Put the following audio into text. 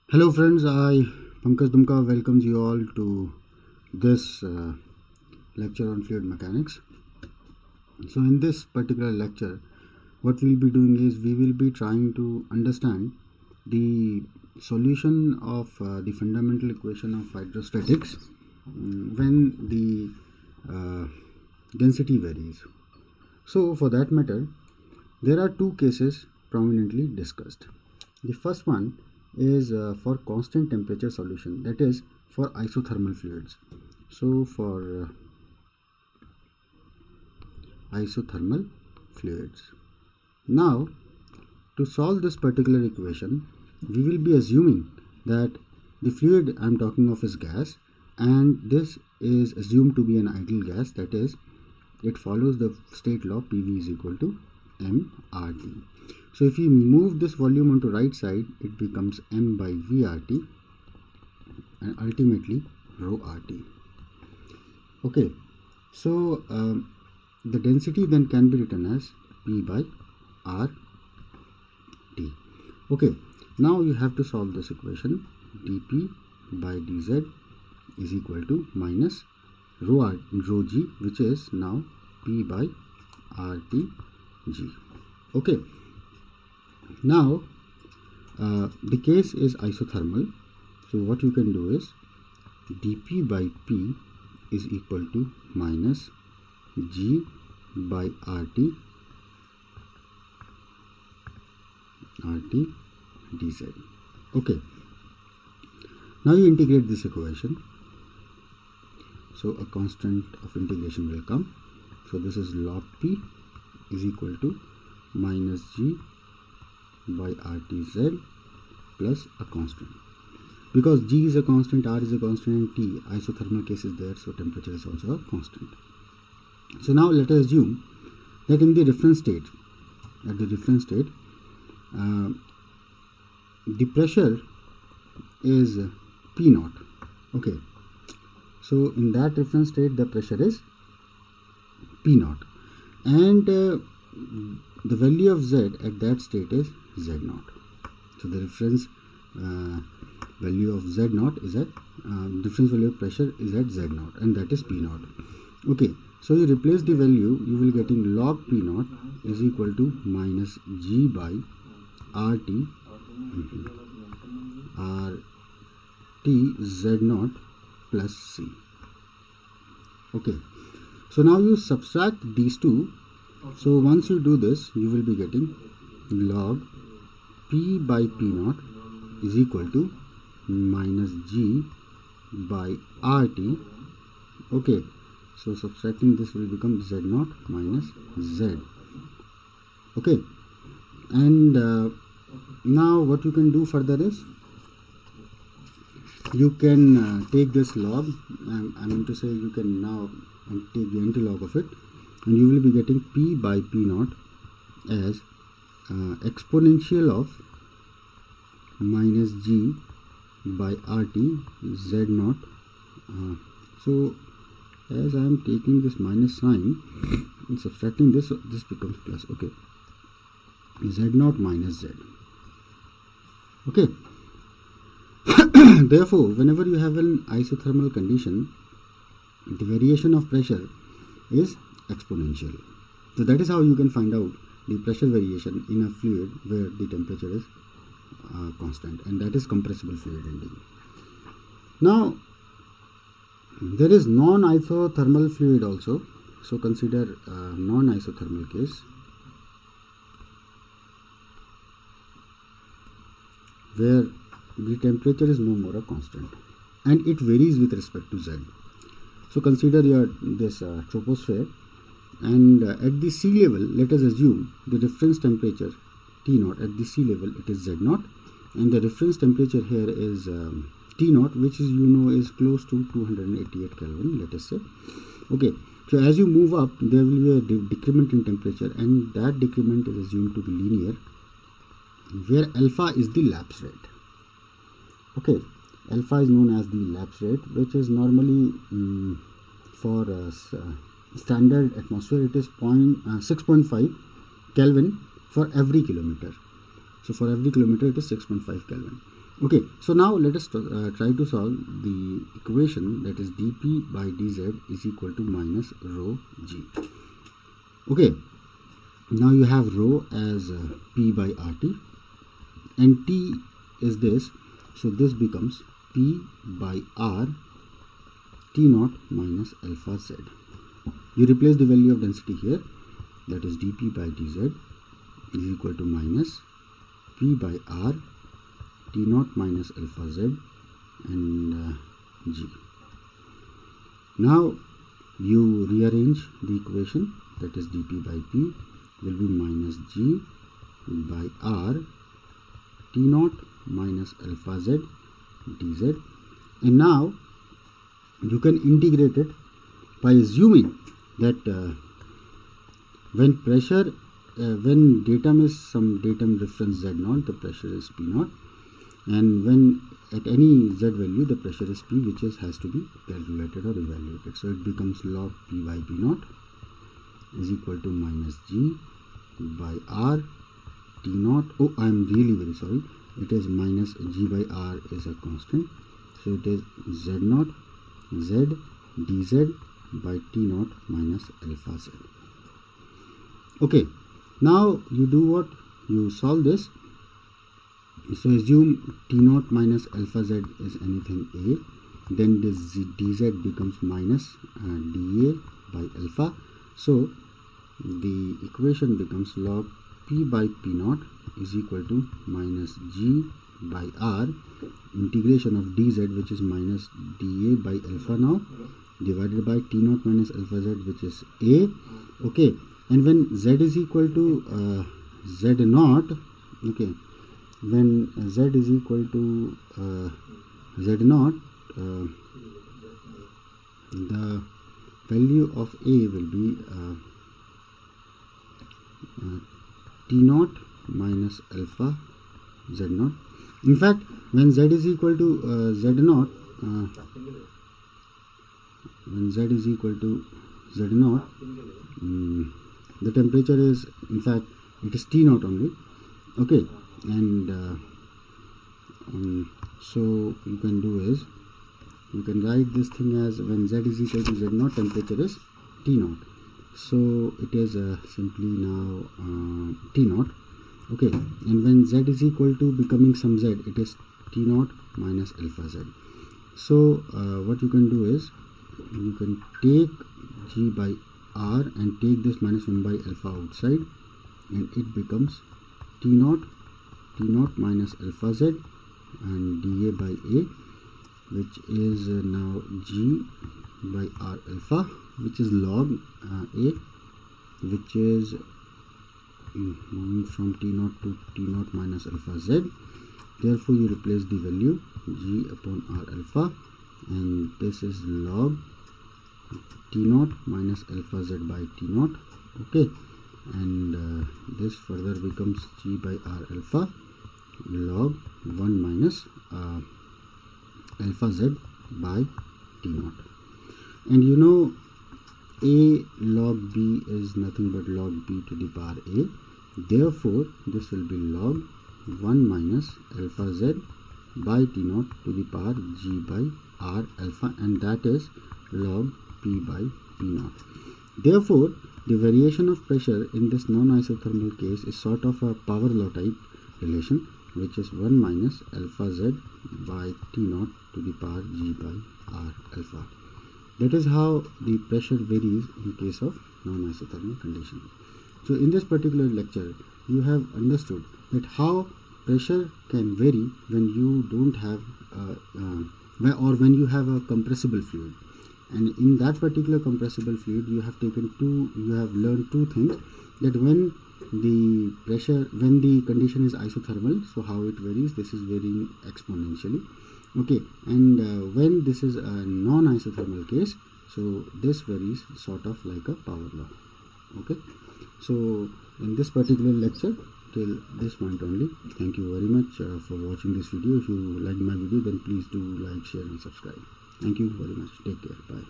Hello friends, I Pankaj Dumka welcomes you all to this lecture on fluid mechanics. So in this particular lecture, what we'll be doing is we will be trying to understand the solution of the fundamental equation of hydrostatics when the density varies. So for that matter, there are two cases prominently discussed. The first one is for constant temperature solution, that is for isothermal fluids. So for isothermal fluids. Now to solve this particular equation, we will be assuming that the fluid I am talking of is gas, and this is assumed to be an ideal gas, that is it follows the state law PV is equal to mRT. So if you move this volume onto right side, it becomes m by VRT and ultimately rho RT. Okay, so the density then can be written as P by RT. Okay, now you have to solve this equation. dP by dz is equal to minus rho g, which is now P by RT g. Okay, now the case is isothermal, so what you can do is dP by P is equal to minus G by RT dz. Okay, now you integrate this equation, so a constant of integration will come. So this is log P is equal to minus G by RTZ plus a constant. Because G is a constant, R is a constant, and T isothermal case is there, so temperature is also a constant. So now let us assume that in the reference state, at the reference state, the pressure is P naught. Okay, so in that reference state the pressure is P naught, and the value of Z at that state is Z naught. So the reference value of Z naught is at difference value of pressure is at Z naught, and that is P naught. Okay, so you replace the value, you will getting log P naught is equal to minus G by RT Z naught plus C. Okay, so now you subtract these two. So once you do this, you will be getting log P by P naught is equal to minus G by RT. Okay, so subtracting this will become Z naught minus Z. Okay, and now what you can do further is you can take this log, I mean to say you can now take the antilog of it, and you will be getting P by P naught as exponential of minus G by RT Z naught. So as I am taking this minus sign and subtracting this, this becomes plus. Okay, Z naught minus Z. Okay, therefore whenever you have an isothermal condition, the variation of pressure is exponential. So that is how you can find out the pressure variation in a fluid where the temperature is constant, and that is compressible fluid indeed. Now there is non-isothermal fluid also. So consider non-isothermal case where the temperature is no more a constant and it varies with respect to Z. So consider your this troposphere, and at the sea level, let us assume the reference temperature T naught at the sea level, it is Z naught, and the reference temperature here is T naught, which is is close to 288 Kelvin, let us say. Okay, so as you move up, there will be a decrement in temperature, and that decrement is assumed to be linear, where alpha is the lapse rate. Okay, alpha is known as the lapse rate, which is normally for standard atmosphere it is 6.5 Kelvin for every kilometer. So for every kilometer it is 6.5 Kelvin. Okay, so now let us try to solve the equation, that is dp by dz is equal to minus rho g. Okay, now you have rho as p by rt and t is this, so this becomes p by r t naught minus alpha z. You replace the value of density here, that is dp by dz is equal to minus p by r t naught minus alpha z and g. Now you rearrange the equation, that is dp by p will be minus g by r t naught minus alpha z dz, and now you can integrate it by assuming that when pressure when datum is some datum reference z0, the pressure is p0, and when at any z value the pressure is p, which has to be calculated or evaluated. So it becomes log p by p0 is equal to minus g by r t0. Oh, I am really very sorry, it is minus g by r is a constant, so it is z0 z dz by t0 minus alpha z. Okay, now you do what? You solve this. So assume t0 minus alpha z is anything a, then this dz becomes minus dA by alpha. So the equation becomes log p by p0 is equal to minus g by r integration of dz, which is minus dA by alpha now, divided by t0 minus alpha z, which is a. Okay, and when z is equal to z0, okay, when z is equal to z0, the value of a will be t0 minus alpha z0. In fact, when z is equal to z0, when z is equal to z0, the temperature is, in fact, it is t0 only. Okay, and so you can do is, you can write this thing as when z is equal to z0, temperature is t0. So it is simply now t0. Okay, and when z is equal to becoming some z, it is t0 minus alpha z. So what you can do is, you can take g by r and take this minus 1 by alpha outside, and it becomes t0 minus alpha z and dA by a, which is now g by r alpha, which is log a, which is moving from t0 to t0 minus alpha z. Therefore you replace the value g upon r alpha, and this is log t0 minus alpha z by t0. Okay, and this further becomes g by r alpha log 1 minus alpha z by t0. And you know, a log b is nothing but log b to the power a. Therefore this will be log 1 minus alpha z by t0 to the power g by r alpha, and that is log p by p0. Therefore the variation of pressure in this non-isothermal case is sort of a power law type relation, which is 1 minus alpha z by t0 to the power g by r alpha. That is how the pressure varies in case of non-isothermal condition. So in this particular lecture, you have understood that how pressure can vary when you don't have or when you have a compressible fluid. And in that particular compressible fluid, you have learned two things, that when the pressure, when the condition is isothermal, so how it varies, this is varying exponentially. Okay, and when this is a non-isothermal case, so this varies sort of like a power law. Okay, so in this particular lecture, till this point only. Thank you very much for watching this video. If you like my video, then please do like, share and subscribe. Thank you very much. Take care. Bye.